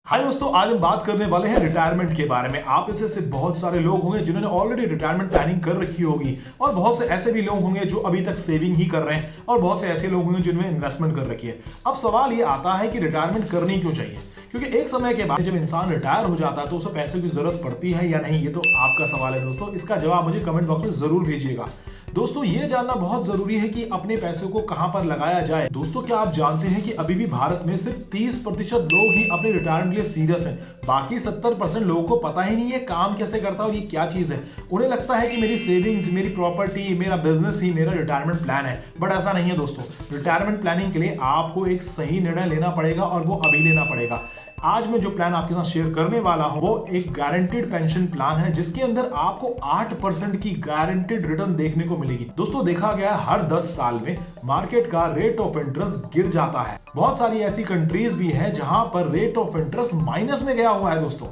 हाय दोस्तों, आज हम बात करने वाले हैं रिटायरमेंट के बारे में। आप इससे से बहुत सारे लोग होंगे जिन्होंने ऑलरेडी रिटायरमेंट प्लानिंग कर रखी होगी और बहुत से ऐसे भी लोग होंगे जो अभी तक सेविंग ही कर रहे हैं और बहुत से ऐसे लोग होंगे जिन्होंने इन्वेस्टमेंट कर रखी है। अब सवाल ये आता है कि रिटायरमेंट करनी क्यों चाहिए, क्योंकि एक समय के बाद जब इंसान रिटायर हो जाता है तो उसे पैसे की जरूरत पड़ती है या नहीं, ये तो आपका सवाल है दोस्तों। इसका जवाब मुझे कमेंट बॉक्स में जरूर भेजिएगा। दोस्तों, ये जानना बहुत जरूरी है कि अपने पैसों को कहां पर लगाया जाए। दोस्तों, क्या आप जानते हैं कि अभी भी भारत में सिर्फ 30% लोग ही अपने रिटायरमेंट के लिए सीरियस हैं। बाकी 70% लोगों को पता ही नहीं है काम कैसे करता है और ये क्या चीज है। उन्हें लगता है कि मेरी सेविंग्स, मेरी प्रॉपर्टी, मेरा बिजनेस ही मेरा रिटायरमेंट प्लान है, बट ऐसा नहीं है दोस्तों। रिटायरमेंट प्लानिंग के लिए आपको एक सही निर्णय लेना पड़ेगा और वो अभी लेना पड़ेगा। आज मैं जो प्लान आपके साथ शेयर करने वाला हूं वो एक गारंटीड पेंशन प्लान है, जिसके अंदर आपको 8% की गारंटीड रिटर्न देखने को मिलेगी। दोस्तों, देखा गया है हर 10 साल में मार्केट का रेट ऑफ इंटरेस्ट गिर जाता है। बहुत सारी ऐसी कंट्रीज भी हैं जहां पर रेट ऑफ इंटरेस्ट माइनस में गया हुआ है दोस्तों।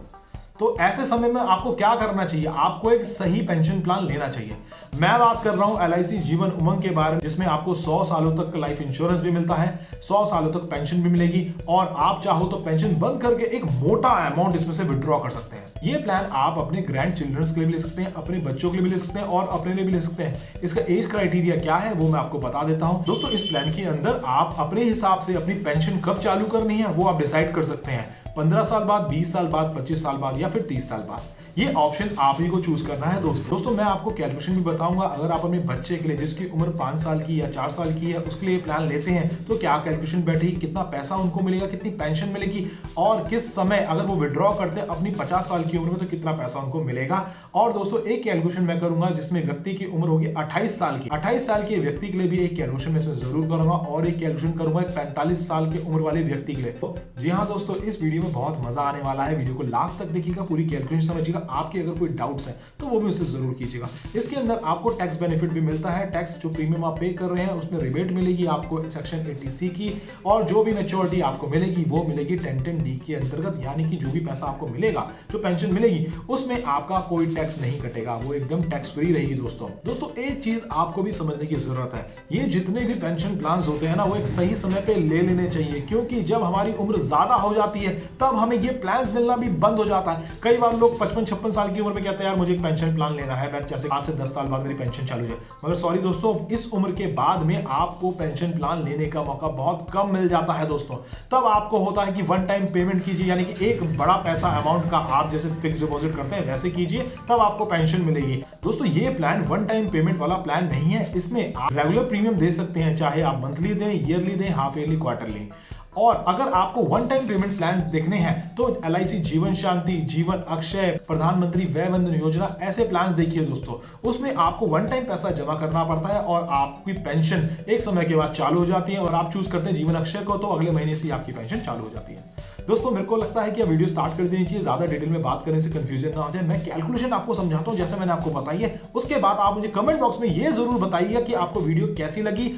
तो ऐसे समय में आपको क्या करना चाहिए? आपको एक सही पेंशन प्लान लेना चाहिए। मैं बात कर रहा हूं LIC जीवन उमंग के बारे में, जिसमें आपको 100 सालों तक लाइफ इंश्योरेंस भी मिलता है, 100 सालों तक पेंशन भी मिलेगी और आप चाहो तो पेंशन बंद करके एक मोटा अमाउंट इसमें से विड्रॉ कर सकते हैं। ये प्लान आप अपने ग्रैंड चिल्ड्रंस के लिए भी ले सकते हैं, अपने बच्चों के लिए भी ले सकते हैं और अपने लिए भी ले सकते हैं। इसका एज क्राइटेरिया क्या है वो मैं आपको बता देता हूं। दोस्तों, इस प्लान के अंदर आप अपने हिसाब से अपनी पेंशन कब चालू करनी है वो आप डिसाइड कर सकते हैं। 15 साल बाद, 20 साल बाद, 25 साल बाद या फिर 30 साल बाद। ये ऑप्शन आप ही को चूज करना है दोस्तों। मैं आपको कैलकुलेशन भी बताऊंगा। अगर आप अपने बच्चे के लिए जिसकी उम्र 5 साल की या 4 साल की है उसके लिए प्लान लेते हैं तो क्या कैलकुलेशन बैठेगी, कितना पैसा उनको मिलेगा, कितनी पेंशन मिलेगी और किस समय अगर वो विड्रॉ करते हैं अपनी 50 साल की उम्र में तो कितना पैसा उनको मिलेगा। और दोस्तों, एक कैलकुलेशन मैं करूंगा जिसमें व्यक्ति की उम्र होगी 28 साल की। 28 साल के व्यक्ति के लिए भी एक कैलकुलेशन मैं इसमें जरूर करूंगा और एक कैलकुलेशन करूंगा 45 साल की उम्र वाले व्यक्ति के लिए। तो जी हाँ दोस्तों, इस वीडियो में बहुत मजा आने वाला है। वीडियो को लास्ट तक देखिएगा, पूरी कैलकुलेशन समझिएगा। आपके अगर कोई डाउट्स है तो वो भी उससे जरूर कीजिएगा। इसके अंदर आपको टैक्स बेनिफिट भी मिलता है। टैक्स जो प्रीमियम आप पे कर रहे हैं उसमें रिबेट मिलेगी आपको सेक्शन 80C की, और जो भी मैच्योरिटी आपको मिलेगी वो मिलेगी 1010D के अंतर्गत। यानी कि जो भी पैसा आपको मिलेगा, जो पेंशन मिलेगी, उसमें आपका कोई टैक्स नहीं कटेगा, वो एकदम टैक्स फ्री रहेगी दोस्तों, एक चीज आपको भी समझने की जरूरत है। ये जितने भी पेंशन प्लान होते हैं ना, वो एक सही समय पे ले लेने चाहिए, क्योंकि जब हमारी उम्र ज्यादा हो जाती है तब हमें ये प्लान मिलना भी बंद हो जाता है। कई बार लोग 55-56 साल की उम्र में कहते हैं यार मुझे एक पेंशन प्लान लेना है, मैं जैसे 5 से 10 साल बाद मेरी पेंशन चालू है। मगर सॉरी दोस्तों, इस उम्र के बाद में आपको पेंशन प्लान लेने का मौका बहुत कम मिल जाता है दोस्तों। तब आपको होता है कि वन टाइम पेमेंट कीजिए, यानी कि एक बड़ा पैसा अमाउंट का आप जैसे फिक्स डिपॉजिट करते हैं वैसे कीजिए, तब आपको पेंशन मिलेगी। दोस्तों, ये प्लान वन टाइम पेमेंट वाला प्लान नहीं है। इसमें आप रेगुलर प्रीमियम दे सकते हैं, चाहे आप मंथली दें, ईयरली दें, हाफ ईयरली, क्वार्टरली। और अगर आपको वन टाइम पेमेंट प्लान्स देखने हैं तो LIC जीवन शांति, जीवन अक्षय, प्रधानमंत्री वय वंदन योजना, ऐसे प्लान्स देखिए दोस्तों। उसमें आपको वन टाइम पैसा जमा करना पड़ता है और आपकी पेंशन एक समय के बाद चालू हो जाती है। और आप चूज करते हैं जीवन अक्षय को तो अगले महीने से आपकी पेंशन चालू हो जाती है। दोस्तों, मेरे को लगता है कि वीडियो स्टार्ट कर देनी चाहिए, ज्यादा डिटेल में बात करने से कंफ्यूजन ना हो जाए। मैं कैलकुलेशन आपको समझाता हूं जैसे मैंने आपको बताई है। उसके बाद आप मुझे कमेंट बॉक्स में ये जरूर बताइए कि आपको वीडियो कैसी लगी।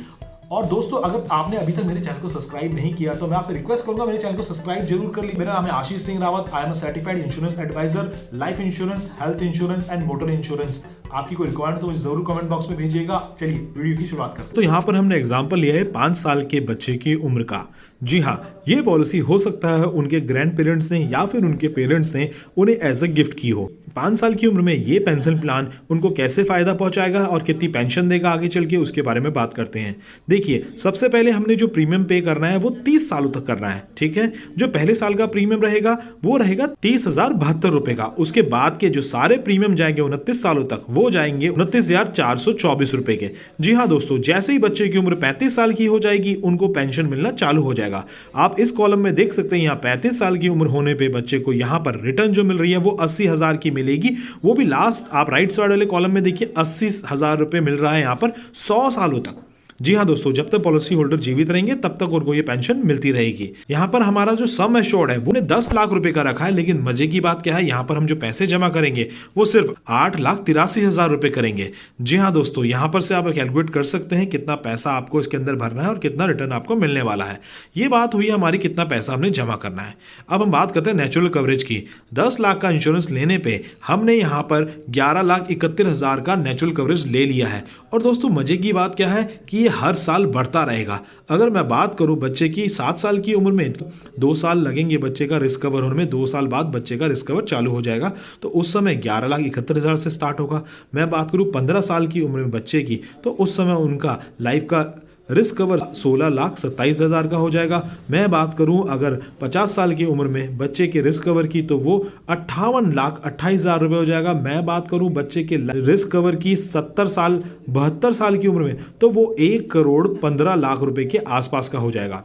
और दोस्तों, अगर आपने अभी तक मेरे चैनल को सब्सक्राइब नहीं किया तो मैं आपसे रिक्वेस्ट करूंगा मेरे चैनल को सब्सक्राइब जरूर कर लीजिए। मेरा नाम है Ashish Singh Rawat. I am a certified insurance advisor, life insurance, health insurance and motor insurance. आपकी कोई रिक्वायरमेंट तो मुझे जरूर कमेंट बॉक्स में भेजिएगा। चलिए वीडियो की शुरुआत करते हैं। तो यहाँ पर हमने एग्जांपल लिया है 5 साल के बच्चे की उम्र का। जी हाँ, ये पॉलिसी हो सकता है उनके ग्रैंड पेरेंट्स ने या फिर उनके पेरेंट्स ने उन्हें एज अ गिफ्ट की हो। 5 साल की उम्र में ये पेंशन प्लान उनको कैसे फायदा पहुंचाएगा और कितनी पेंशन देगा आगे चल के, उसके बारे में बात करते हैं। देखिए, सबसे पहले हमने जो प्रीमियम पे करना है वो 30 सालों तक करना है, ठीक है। जो पहले साल का प्रीमियम रहेगा वो रहेगा 30,072 रुपए का। उसके बाद के जो सारे प्रीमियम जाएंगे 29 सालों तक, वो जाएंगे 29,424 रुपए के। जी हाँ दोस्तों, जैसे ही बच्चे की उम्र 35 साल की हो जाएगी उनको पेंशन मिलना चालू हो जाएगा। आप इस कॉलम में देख सकते हैं, यहाँ 35 साल की उम्र होने पे बच्चे को यहाँ पर रिटर्न जो मिल रही है वो 80,000 की मिलेगी। वो भी लास्ट आप राइट साइड वाले कॉलम में देखिए 80,000 रुपए मिल रहा है यहाँ पर 100 सालों तक। जी हाँ दोस्तों, जब तक पॉलिसी होल्डर जीवित रहेंगे तब तक उनको ये पेंशन मिलती रहेगी। यहाँ पर हमारा जो सम एश्योर्ड है वो 10 लाख रुपए का रखा है, लेकिन मजे की बात क्या है, यहाँ पर हम जो पैसे जमा करेंगे वो सिर्फ 8,83,000 रुपए करेंगे। जी हाँ दोस्तों, यहाँ पर से आप कैलकुलेट कर सकते हैं कितना पैसा आपको इसके अंदर भरना है और कितना रिटर्न आपको मिलने वाला है। ये बात हुई हमारी कितना पैसा हमने जमा करना है। अब हम बात करते हैं नेचुरल कवरेज की। 10 लाख का इंश्योरेंस लेने पे हमने यहाँ पर 11,71,000 का नेचुरल कवरेज ले लिया है। और दोस्तों, मजे की बात क्या है कि ये हर साल बढ़ता रहेगा। अगर मैं बात करूं बच्चे की 7 साल की उम्र में, 2 साल लगेंगे बच्चे का रिस्क कवर होने में, 2 साल बाद बच्चे का रिस्क कवर चालू हो जाएगा, तो उस समय 11,71,000 से स्टार्ट होगा। मैं बात करूं 15 साल की उम्र में बच्चे की, तो उस समय उनका लाइफ का रिस्क कवर 16,27,000 का हो जाएगा। मैं बात करूं अगर 50 साल की उम्र में बच्चे के रिस्क कवर की, तो वो 58,28,000 रुपये हो जाएगा। मैं बात करूं बच्चे के रिस्क कवर की 70 साल 72 साल की उम्र में, तो वो 1,15,00,000 रुपए के आसपास का हो जाएगा।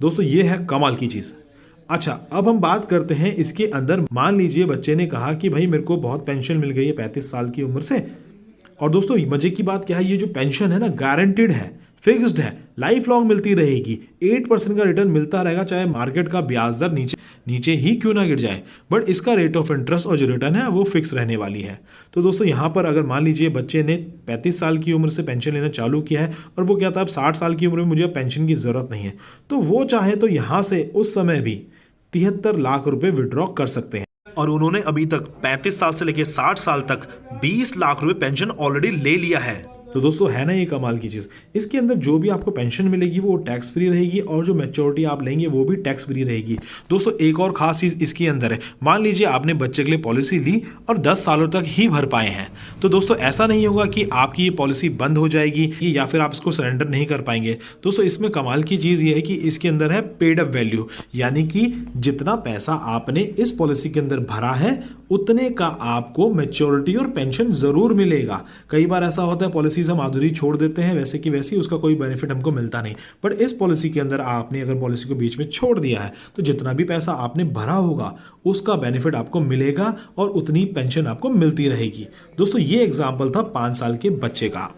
दोस्तों ये है कमाल की चीज़। अच्छा, अब हम बात करते हैं इसके अंदर। मान लीजिए बच्चे ने कहा कि भाई मेरे को बहुत पेंशन मिल गई है 35 साल की उम्र से, और दोस्तों मजे की बात क्या है, ये जो पेंशन है ना गारंटेड है, फिक्स्ड है, लाइफ लॉन्ग मिलती रहेगी, 8% का रिटर्न मिलता रहेगा, चाहे मार्केट का ब्याज दर नीचे ही क्यों ना गिर जाए, बट इसका रेट ऑफ इंटरेस्ट और जो रिटर्न है वो फिक्स रहने वाली है। तो दोस्तों यहाँ पर अगर मान लीजिए बच्चे ने 35 साल की उम्र से पेंशन लेना चालू किया है और वो कहता है अब 60 साल की उम्र में मुझे पेंशन की जरूरत नहीं है, तो वो चाहे तो यहाँ से उस समय भी 73 लाख रुपए विड्रॉ कर सकते हैं। और उन्होंने अभी तक 35 साल से लेकर 60 साल तक 20 लाख रुपए पेंशन ऑलरेडी ले लिया है। तो दोस्तों है ना ये कमाल की चीज़। इसके अंदर जो भी आपको पेंशन मिलेगी वो टैक्स फ्री रहेगी, और जो मैच्योरिटी आप लेंगे वो भी टैक्स फ्री रहेगी। दोस्तों एक और खास चीज़ इसके अंदर है, मान लीजिए आपने बच्चे के लिए पॉलिसी ली और 10 सालों तक ही भर पाए हैं, तो दोस्तों ऐसा नहीं होगा कि आपकी ये पॉलिसी बंद हो जाएगी या फिर आप इसको सरेंडर नहीं कर पाएंगे। दोस्तों इसमें कमाल की चीज़ ये है कि इसके अंदर है पेड अप वैल्यू, यानी कि जितना पैसा आपने इस पॉलिसी के अंदर भरा है उतने का आपको मैच्योरिटी और पेंशन जरूर मिलेगा। कई बार ऐसा होता है पॉलिसीज हम अधूरी छोड़ देते हैं, वैसे की वैसी उसका कोई बेनिफिट हमको मिलता नहीं, बट इस पॉलिसी के अंदर आपने अगर पॉलिसी को बीच में छोड़ दिया है तो जितना भी पैसा आपने भरा होगा उसका बेनिफिट आपको मिलेगा और उतनी पेंशन आपको मिलती रहेगी। दोस्तों ये एग्जाम्पल था 5 साल के बच्चे का।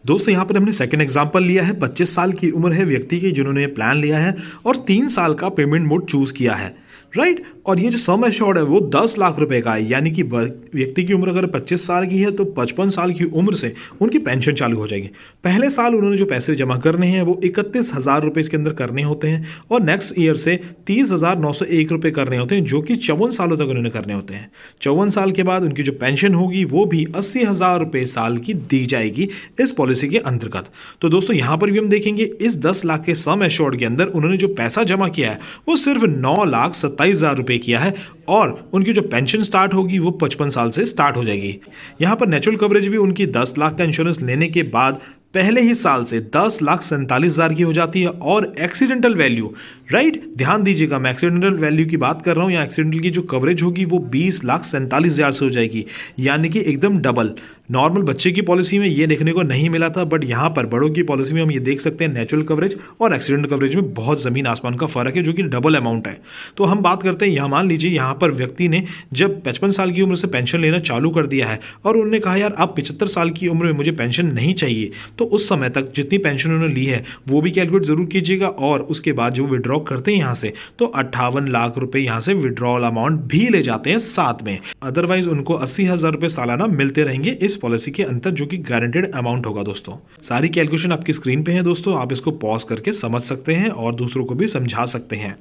दोस्तों यहाँ पर हमने सेकंड एग्जांपल लिया है, 25 साल की उम्र है व्यक्ति की जिन्होंने प्लान लिया है और 3 साल का पेमेंट मोड चूज किया है, राइट। और ये जो सम एश्योर्ड है वो 10 लाख रुपए का है, यानी कि व्यक्ति की उम्र अगर 25 साल की है तो 55 साल की उम्र से उनकी पेंशन चालू हो जाएगी। पहले साल उन्होंने जो पैसे जमा करने हैं वो 31,000 रुपए इसके अंदर करने होते हैं, और नेक्स्ट ईयर से 30,901 रुपए करने होते हैं, जो कि 54 सालों तक उन्होंने करने होते हैं। 54 साल के बाद उनकी जो पेंशन होगी वो भी 80,000 रुपए साल की दी जाएगी इस पॉलिसी के अंतर्गत। तो दोस्तों यहाँ पर भी हम देखेंगे इस 10 लाख के सम एश्योर्ड के अंदर उन्होंने जो पैसा जमा किया है वो सिर्फ 9,27,000 रुपए किया है, और उनकी जो पेंशन स्टार्ट होगी वो 55 साल से स्टार्ट हो जाएगी। यहां पर नेचुरल कवरेज भी उनकी 10 लाख का इंश्योरेंस लेने के बाद पहले ही साल से 10,47,000 की हो जाती है, और एक्सीडेंटल वैल्यू, राइट, ध्यान दीजिएगा मैं एक्सीडेंटल वैल्यू की बात कर रहा हूं, या एक्सीडेंटल की जो कवरेज होगी वो 20,47,000 से हो जाएगी, यानी कि एकदम डबल। नॉर्मल बच्चे की पॉलिसी में ये देखने को नहीं मिला था, बट यहाँ पर बड़ों की पॉलिसी में हम ये देख सकते हैं नेचुरल कवरेज और एक्सीडेंट कवरेज में बहुत ज़मीन आसमान का फर्क है, जो कि डबल अमाउंट है। तो हम बात करते हैं यहाँ, मान लीजिए यहाँ पर व्यक्ति ने जब 55 साल की उम्र से पेंशन लेना चालू कर दिया है और उन्होंने कहा यार अब 75 साल की उम्र में मुझे पेंशन नहीं चाहिए, तो उस समय तक जितनी पेंशन उन्होंने ली है वो भी कैलकुलेट जरूर कीजिएगा, और उसके बाद जो विड्रॉ करते हैं यहाँ से तो 58 लाख रुपए यहाँ से विड्रॉल अमाउंट भी ले जाते हैं साथ में। अदरवाइज उनको 80,000 रुपए सालाना मिलते रहेंगे इस पॉलिसी के अंतर, जो कि गारंटेड अमाउंट होगा। दोस्तों सारी कैलकुलेशन आपकी स्क्रीन पे है दोस्तों, आप इसको पॉज करके समझ सकते हैं और दूसरों को भी समझा सकते हैं।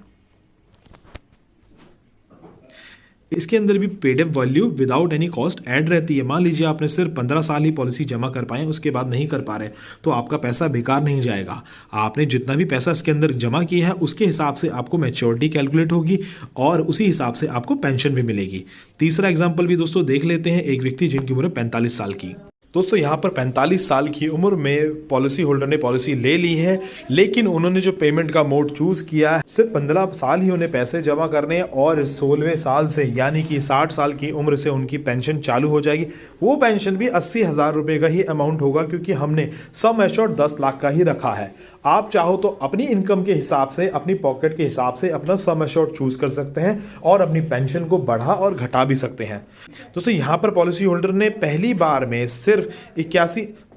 इसके अंदर भी paid up value without any cost add रहती है। मान लीजिए आपने सिर्फ 15 साल ही पॉलिसी जमा कर पाए, उसके बाद नहीं कर पा रहे, तो आपका पैसा बेकार नहीं जाएगा। आपने जितना भी पैसा इसके अंदर जमा किया है उसके हिसाब से आपको मैच्योरिटी कैलकुलेट होगी और उसी हिसाब से आपको पेंशन भी मिलेगी। तीसरा एग्जाम्पल भी दोस्तों देख लेते हैं, एक व्यक्ति जिनकी उम्र 45 साल की। दोस्तों यहाँ पर 45 साल की उम्र में पॉलिसी होल्डर ने पॉलिसी ले ली है, लेकिन उन्होंने जो पेमेंट का मोड चूज किया है सिर्फ 15 साल ही उन्हें पैसे जमा करने, और 16वें साल से यानी कि 60 साल की उम्र से उनकी पेंशन चालू हो जाएगी। वो पेंशन भी 80,000 रुपए का ही अमाउंट होगा, क्योंकि हमने सम एश्योर्ड 10 लाख का ही रखा है। आप चाहो तो अपनी इनकम के हिसाब से, अपनी पॉकेट के हिसाब से अपना सम एश्योर्ड चूज कर सकते हैं और अपनी पेंशन को बढ़ा और घटा भी सकते हैं। दोस्तों यहाँ पर पॉलिसी होल्डर ने पहली बार में सिर्फ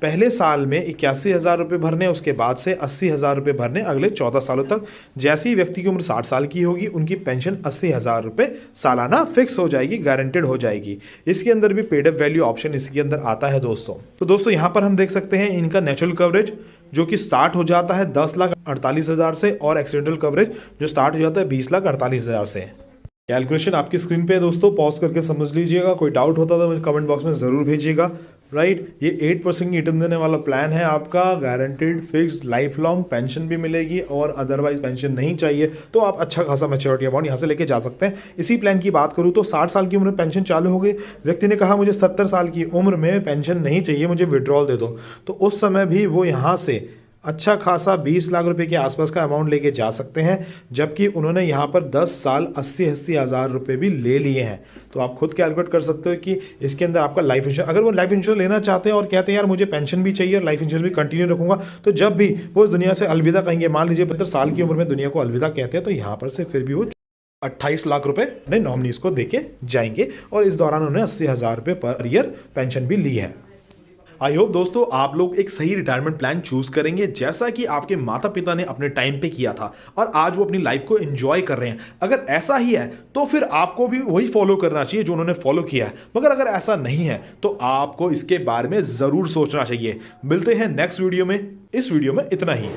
पहले साल में 81,000 रुपये भरने, उसके बाद से 80,000 रुपये भरने अगले 14 सालों तक। जैसे ही व्यक्ति की उम्र 60 साल की होगी उनकी पेंशन 80,000 रुपये सालाना फिक्स हो जाएगी, गारंटेड हो जाएगी। इसके अंदर भी पेड अप वैल्यू ऑप्शन इसके अंदर आता है दोस्तों। तो दोस्तों यहाँ पर हम देख सकते हैं इनका नेचुरल कवरेज जो कि स्टार्ट हो जाता है 10,48,000 से, और एक्सीडेंटल कवरेज जो स्टार्ट हो जाता है 20,48,000 से। कैलकुलेशन आपकी स्क्रीन पे है दोस्तों, पॉज करके समझ लीजिएगा। कोई डाउट होता तो मुझे कमेंट बॉक्स में जरूर भेजिएगा। राइट। ये 8% की रिटर्न देने वाला प्लान है आपका, guaranteed fixed life long pension भी मिलेगी, और अदरवाइज पेंशन नहीं चाहिए तो आप अच्छा खासा मैच्योरिटी अमाउंट यहाँ से लेके जा सकते हैं। इसी प्लान की बात करूँ तो 60 साल की उम्र में पेंशन चालू हो गई, व्यक्ति ने कहा मुझे 70 साल की उम्र में पेंशन नहीं चाहिए, मुझे विड्रॉल दे दो, तो उस समय भी वो यहाँ से अच्छा खासा 20 लाख रुपए के आसपास का अमाउंट लेके जा सकते हैं, जबकि उन्होंने यहाँ पर 10 साल 80-80 हज़ार रुपये भी ले लिए हैं। तो आप खुद कैलकुलेट कर सकते हो कि इसके अंदर आपका लाइफ इंश्योरेंस, अगर वो लाइफ इंश्योरेंस लेना चाहते हैं और कहते हैं यार मुझे पेंशन भी चाहिए और लाइफ इंश्योरेंस भी कंटिन्यू रखूंगा, तो जब भी वो इस दुनिया से अलविदा कहेंगे, मान लीजिए 72 साल की उम्र में दुनिया को अलविदा कहते हैं, तो यहाँ पर से फिर भी वो 28 लाख रुपए अपने नॉमिनीज को देके जाएंगे, और इस दौरान उन्होंने 80 हज़ार रुपये पर ईयर पेंशन भी ली है। आई होप दोस्तों आप लोग एक सही रिटायरमेंट प्लान चूज करेंगे, जैसा कि आपके माता पिता ने अपने टाइम पे किया था और आज वो अपनी लाइफ को एंजॉय कर रहे हैं। अगर ऐसा ही है तो फिर आपको भी वही फॉलो करना चाहिए जो उन्होंने फॉलो किया है, मगर अगर ऐसा नहीं है तो आपको इसके बारे में जरूर सोचना चाहिए। मिलते हैं नेक्स्ट वीडियो में, इस वीडियो में इतना ही।